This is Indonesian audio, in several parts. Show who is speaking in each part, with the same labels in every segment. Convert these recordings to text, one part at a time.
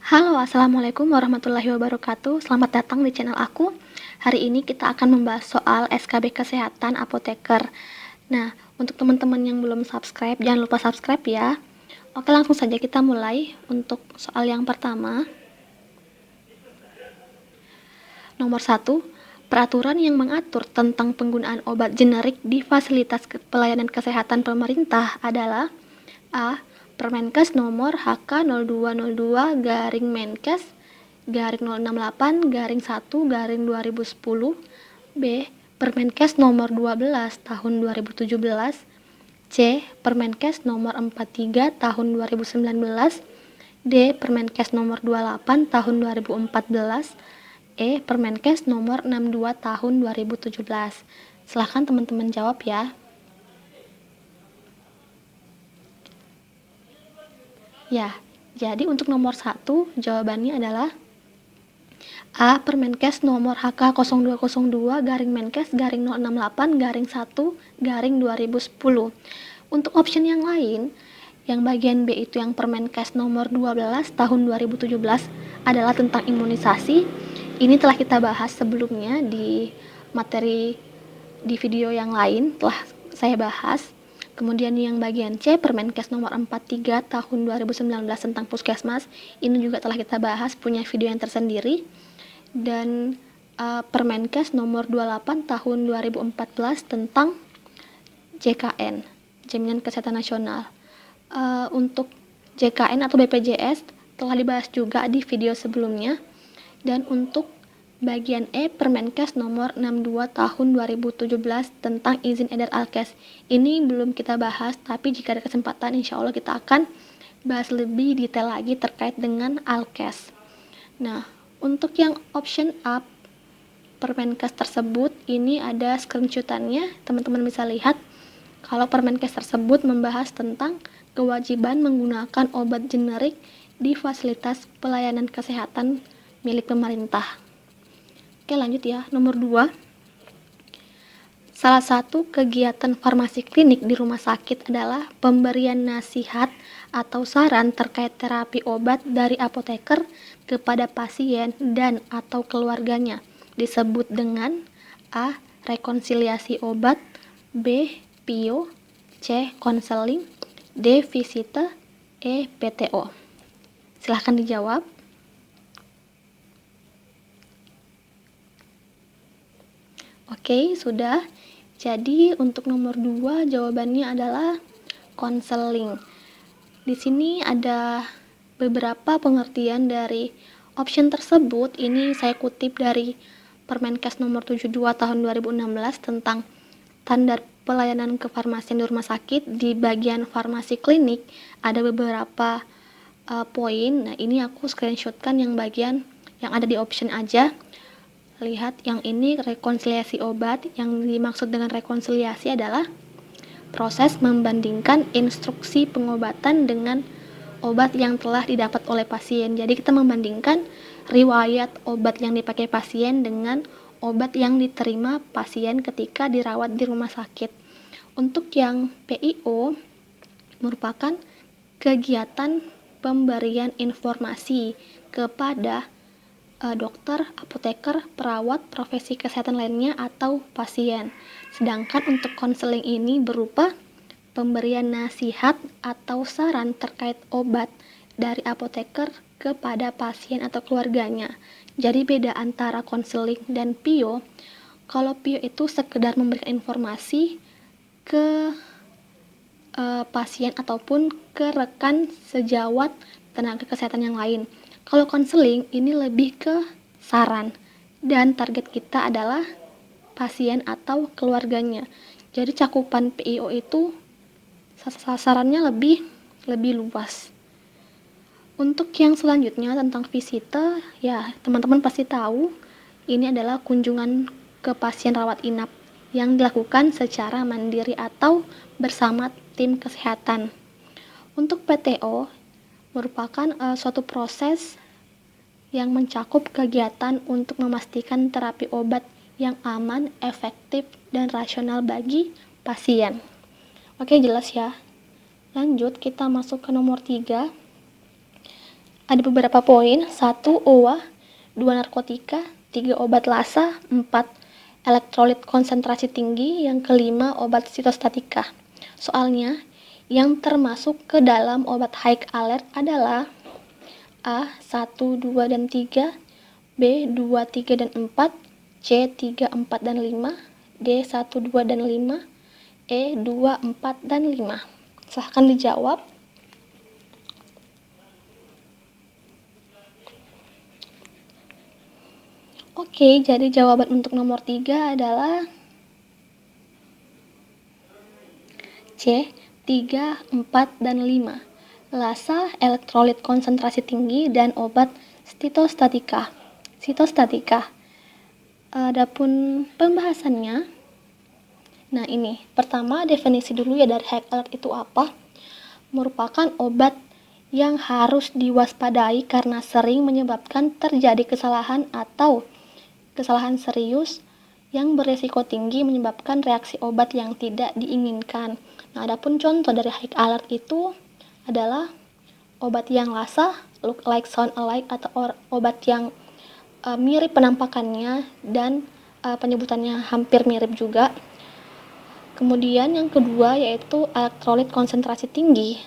Speaker 1: Halo, assalamualaikum warahmatullahi wabarakatuh. Selamat datang di channel aku. Hari ini kita akan membahas soal SKB Kesehatan Apoteker. Nah, untuk teman-teman yang belum subscribe, jangan lupa subscribe ya. Oke, langsung saja kita mulai. Untuk soal yang pertama, nomor 1, peraturan yang mengatur tentang penggunaan obat generik di fasilitas pelayanan kesehatan pemerintah adalah A. Permenkes nomor HK0202-Menkes-068-1-2010. B. Permenkes nomor 12 tahun 2017. C. Permenkes nomor 43 tahun 2019. D. Permenkes nomor 28 tahun 2014. E. Permenkes nomor 62 tahun 2017. Silahkan teman-teman jawab ya. Ya, jadi untuk nomor 1 jawabannya adalah A. Permenkes nomor HK0202-Menkes-068-1-2010. Untuk option yang lain, yang bagian B itu yang Permenkes nomor 12 tahun 2017 adalah tentang imunisasi. Ini telah kita bahas sebelumnya di materi di video yang lain, telah saya bahas. Kemudian yang bagian C, Permenkes nomor 43 tahun 2019 tentang puskesmas, ini juga telah kita bahas, punya video yang tersendiri. Dan Permenkes nomor 28 tahun 2014 tentang JKN, Jaminan Kesehatan Nasional. Untuk JKN atau BPJS telah dibahas juga di video sebelumnya. Dan untuk bagian E, Permenkes nomor 62 tahun 2017 tentang izin edar Alkes. Ini belum kita bahas, tapi jika ada kesempatan insya Allah kita akan bahas lebih detail lagi terkait dengan Alkes. Nah, untuk yang option A, Permenkes tersebut, ini ada screenshotannya, teman-teman bisa lihat kalau Permenkes tersebut membahas tentang kewajiban menggunakan obat generik di fasilitas pelayanan kesehatan milik pemerintah. Oke, lanjut ya. Nomor 2, salah satu kegiatan farmasi klinik di rumah sakit adalah pemberian nasihat atau saran terkait terapi obat dari apoteker kepada pasien dan atau keluarganya. Disebut dengan A. Rekonsiliasi obat, B. PIO, C. Konseling, D. Visite, E. PTO. Silahkan dijawab. Oke, sudah. Jadi untuk nomor 2 jawabannya adalah konseling. Di sini ada beberapa pengertian dari option tersebut. Ini saya kutip dari Permenkes nomor 72 tahun 2016 tentang standar pelayanan kefarmasian di rumah sakit. Di bagian farmasi klinik ada beberapa poin. Nah, ini aku screenshotkan yang bagian yang ada di option aja. Lihat yang ini, rekonsiliasi obat. Yang dimaksud dengan rekonsiliasi adalah proses membandingkan instruksi pengobatan dengan obat yang telah didapat oleh pasien. Jadi kita membandingkan riwayat obat yang dipakai pasien dengan obat yang diterima pasien ketika dirawat di rumah sakit. Untuk yang PIO merupakan kegiatan pemberian informasi kepada dokter, apoteker, perawat, profesi kesehatan lainnya, atau pasien. Sedangkan untuk konseling ini berupa pemberian nasihat atau saran terkait obat dari apoteker kepada pasien atau keluarganya. Jadi beda antara konseling dan PIO. Kalau PIO itu sekedar memberikan informasi ke pasien ataupun ke rekan sejawat tenaga kesehatan yang lain. Kalau konseling ini lebih ke saran dan target kita adalah pasien atau keluarganya. Jadi cakupan PIO itu sasarannya lebih luas. Untuk yang selanjutnya tentang visite, ya teman-teman pasti tahu ini adalah kunjungan ke pasien rawat inap yang dilakukan secara mandiri atau bersama tim kesehatan. Untuk PTO merupakan suatu proses yang mencakup kegiatan untuk memastikan terapi obat yang aman, efektif, dan rasional bagi pasien. Oke, jelas ya. Lanjut, kita masuk ke nomor 3. Ada beberapa poin: 1. OA, 2. Narkotika, 3. Obat lasa, 4. Elektrolit konsentrasi tinggi, yang kelima obat sitostatika. Soalnya, yang termasuk ke dalam obat high alert adalah A. 1, 2, dan 3, B. 2, 3, dan 4, C. 3, 4, dan 5, D. 1, 2, dan 5, E. 2, 4, dan 5. Silahkan dijawab. Oke, jadi jawaban untuk nomor 3 adalah C. 3, 4, dan 5. Lasa, elektrolit konsentrasi tinggi, dan obat sitostatika. Adapun pembahasannya, nah ini, pertama definisi dulu ya dari high alert itu apa. Merupakan obat yang harus diwaspadai karena sering menyebabkan terjadi kesalahan atau kesalahan serius yang beresiko tinggi menyebabkan reaksi obat yang tidak diinginkan. Nah, adapun contoh dari high alert itu adalah obat yang lasa, look like sound alike, atau obat yang mirip penampakannya dan penyebutannya hampir mirip juga. Kemudian yang kedua yaitu elektrolit konsentrasi tinggi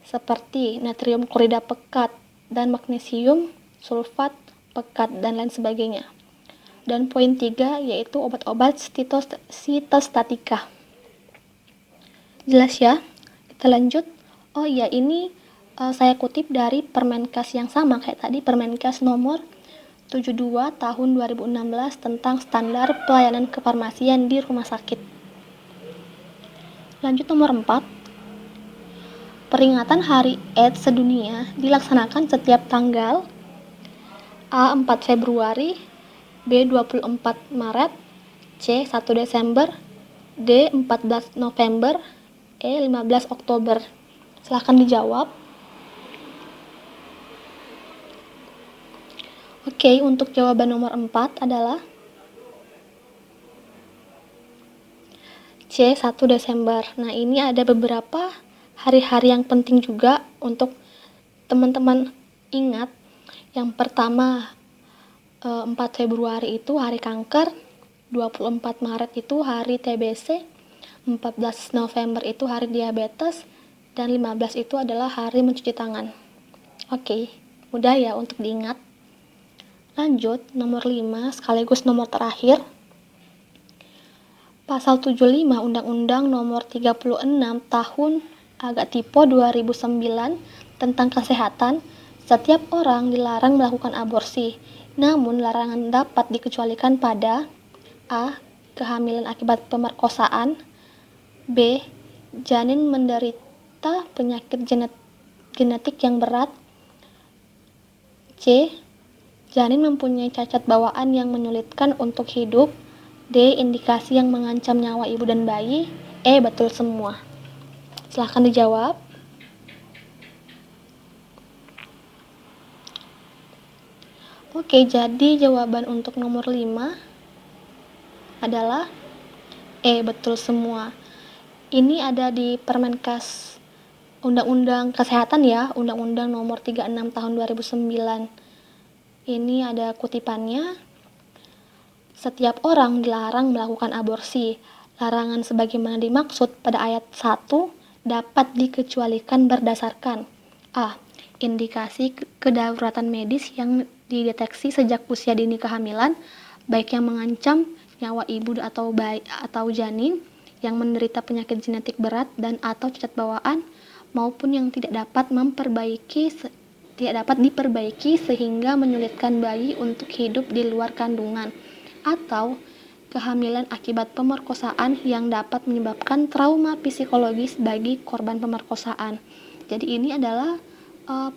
Speaker 1: seperti natrium klorida pekat dan magnesium sulfat pekat dan lain sebagainya. Dan poin 3 yaitu obat-obat sitostatika. Jelas ya? Kita lanjut. Oh iya, ini saya kutip dari Permenkes yang sama kayak tadi, Permenkes nomor 72 tahun 2016 tentang standar pelayanan kefarmasian di rumah sakit. Lanjut nomor 4. Peringatan Hari AIDS sedunia dilaksanakan setiap tanggal A. 4 Februari, B. 24 Maret, C. 1 Desember, D. 14 November, E. 15 Oktober. Silahkan dijawab. Oke, untuk jawaban nomor 4 adalah C. 1 Desember. Nah, ini ada beberapa hari-hari yang penting juga untuk teman-teman ingat. Yang pertama, 4 Februari itu hari kanker, 24 Maret itu hari TBC, 14 November itu hari diabetes, dan 15 itu adalah hari mencuci tangan. Oke, mudah ya untuk diingat. Lanjut, nomor 5 sekaligus nomor terakhir. Pasal 75 Undang-Undang nomor 36 tahun Agatipo 2009 tentang kesehatan, setiap orang dilarang melakukan aborsi. Namun, larangan dapat dikecualikan pada A. Kehamilan akibat pemerkosaan, B. Janin menderita penyakit genetik yang berat, C. Janin mempunyai cacat bawaan yang menyulitkan untuk hidup, D. Indikasi yang mengancam nyawa ibu dan bayi, E. Betul semua. Silahkan dijawab. Oke, jadi jawaban untuk nomor 5 adalah E. Betul semua. Ini ada di Permenkes Undang-Undang Kesehatan ya, Undang-Undang nomor 36 tahun 2009. Ini ada kutipannya. Setiap orang dilarang melakukan aborsi. Larangan sebagaimana dimaksud pada ayat 1 dapat dikecualikan berdasarkan A. Indikasi kedaruratan medis yang dideteksi sejak usia dini kehamilan, baik yang mengancam nyawa ibu atau bayi atau janin yang menderita penyakit genetik berat dan atau cacat bawaan, maupun yang tidak dapat diperbaiki sehingga menyulitkan bayi untuk hidup di luar kandungan, atau kehamilan akibat pemerkosaan yang dapat menyebabkan trauma psikologis bagi korban pemerkosaan. Jadi ini adalah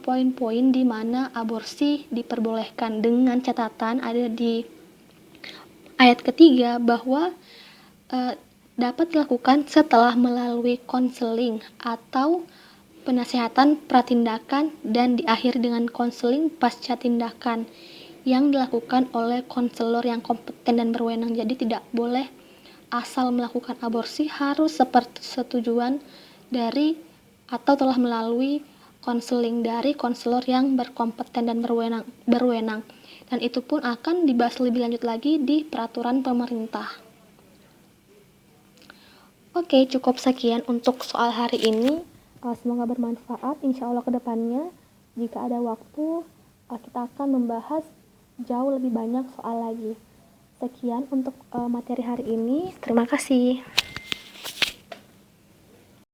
Speaker 1: poin-poin di mana aborsi diperbolehkan, dengan catatan ada di ayat ketiga bahwa dapat dilakukan setelah melalui konseling atau penasehatan pratindakan dan diakhiri dengan konseling pasca tindakan yang dilakukan oleh konselor yang kompeten dan berwenang. Jadi tidak boleh asal melakukan aborsi, harus seperti setujuan dari atau telah melalui konseling dari konselor yang berkompeten dan berwenang. Dan itu pun akan dibahas lebih lanjut lagi di peraturan pemerintah. Oke, cukup sekian untuk soal hari ini. Semoga bermanfaat. Insya Allah kedepannya jika ada waktu kita akan membahas jauh lebih banyak soal lagi. Sekian untuk materi hari ini. Terima kasih.